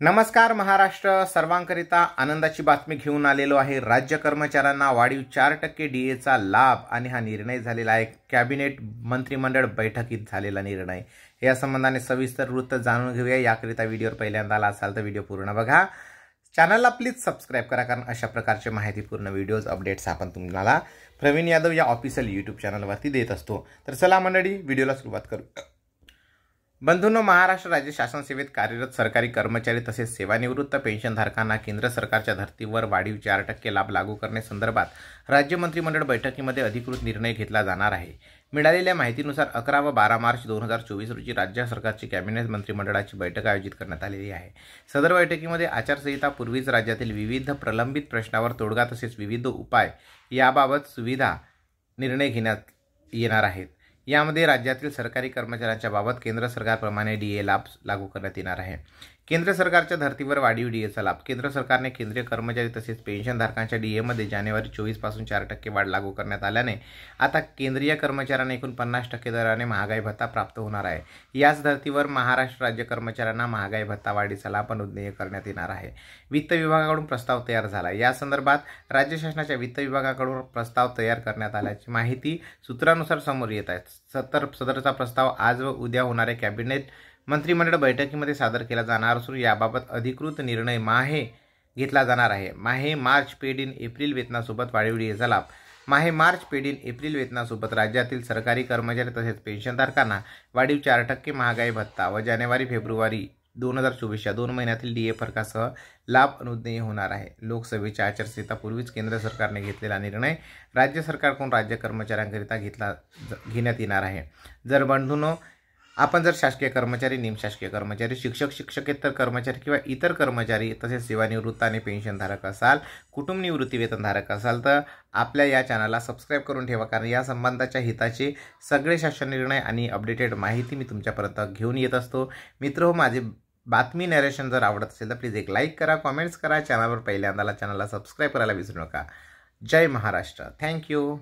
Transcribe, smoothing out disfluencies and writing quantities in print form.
नमस्कार महाराष्ट्र, सर्वांकरिता आनंदाची बातमी घेऊन आलेलो आहे। राज्य कर्मचाऱ्यांना वाढीव 4% डीएचा लाभ आणि हा निर्णय झालेला आहे कॅबिनेट मंत्रिमंडळ बैठकीत झालेला निर्णय। या संबंधाने सविस्तर वृत्त जाणून घेऊया। याकरिता व्हिडिओवर पहिल्यांदा आला असाल तर व्हिडिओ पूर्ण बघा, चॅनलला प्लीज सबस्क्राइब करा, कारण अशा प्रकारचे माहितीपूर्ण व्हिडिओज अपडेट्स आपण तुम्हाला प्रवीण यादव या ऑफिशियल यूट्यूब चॅनलवरती देत असतो। तर चला मंडळी, व्हिडिओला सुरुवात करू। बंधूंनो, महाराष्ट्र राज्य शासन सेवेत कार्यरत सरकारी कर्मचारी तसेच सेवानिवृत्त पेन्शनधारकांना केंद्र सरकारच्या धर्तीवर वाढीव 4% लाभ लागू करण्यासंदर्भात राज्य मंत्रिमंडळ बैठकीमध्ये अधिकृत निर्णय घेतला जाणार आहे। मिळालेल्या माहितीनुसार 11 व 12 मार्च 2024 रोजी राज्य सरकारची कॅबिनेट मंत्रिमंडळाची बैठक आयोजित करण्यात आलेली आहे। सदर बैठकीमध्ये आचारसंहिता पूर्वीच राज्यातील विविध प्रलंबित प्रश्नावर तोडगा तसेच विविध उपाय याबाबत सुविधा निर्णय घेण्यात येणार आहेत। यामध्ये राज्यातील सरकारी कर्मचाऱ्यांच्या बाबत केंद्र सरकारप्रमाणे डीए लाभ लागू करण्यात येणार आहे। केंद्र सरकारच्या धर्तीवर वाढीव डीएचा लाभ। केंद्र सरकारने केंद्रीय कर्मचारी तसेच पेन्शनधारकांच्या डीएमध्ये जानेवारी 24 पासून 4% वाढ लागू करण्यात आल्याने आता केंद्रीय कर्मचाऱ्यांना एकूण 50% दराने महागाई भत्ता प्राप्त होणार आहे। याच धर्तीवर महाराष्ट्र राज्य कर्मचाऱ्यांना महागाई भत्ता वाढीचा लाभ अनुज्ञेय करण्यात येणार आहे। वित्त विभागाकडून प्रस्ताव तयार झाला। या संदर्भात राज्य शासनाच्या वित्त विभागाकडून प्रस्ताव तयार करण्यात आल्याची माहिती सूत्रानुसार समोर येत आहे। सदरचा प्रस्ताव आज व उद्या होणाऱ्या कॅबिनेट मंत्रिमंडळ बैठकीमध्ये सादर केला जाणार असून याबाबत अधिकृत निर्णय माहे घेतला जाणार आहे। माहे मार्च पेड इन एप्रिल वेतनासोबत वाढीव डीएचा लाभ। माहे मार्च पेड इन एप्रिल वेतनासोबत राज्यातील सरकारी कर्मचारी तसेच पेन्शनधारकांना वाढीव 4% महागाई भत्ता व जानेवारी फेब्रुवारी 2024 या 2 महिन्यातील डीए फरकासह लाभ अनुज्ञेय होणार आहे। लोकसभेच्या आचारसंहिता पूर्वीच केंद्र सरकारने घेतलेला निर्णय राज्य सरकारकडून राज्य कर्मचाऱ्यांकरिता घेण्यात येणार आहे। जर बंधूंनो, आपण जर शासकीय कर्मचारी, निमशासकीय कर्मचारी, शिक्षक, शिक्षकेतर कर्मचारी किंवा इतर कर्मचारी तसेच सेवानिवृत्त आणि पेन्शनधारक असाल, कुटुंब निवृत्ती वेतनधारक असाल तर आपल्या या चॅनलला सबस्क्राइब करून ठेवा, कारण या संबंधाच्या हिताचे सगळे शासन निर्णय आणि अपडेटेड माहिती मी तुमच्यापर्यंत घेऊन येत असतो। मित्र, माझे बातमी नरेशन जर आवडत असेल तर प्लीज एक लाईक करा, कमेंट्स करा, चॅनलवर पहिल्यांदा चॅनलला सबस्क्राइब करायला विसरू नका। जय महाराष्ट्र, थँक्यू।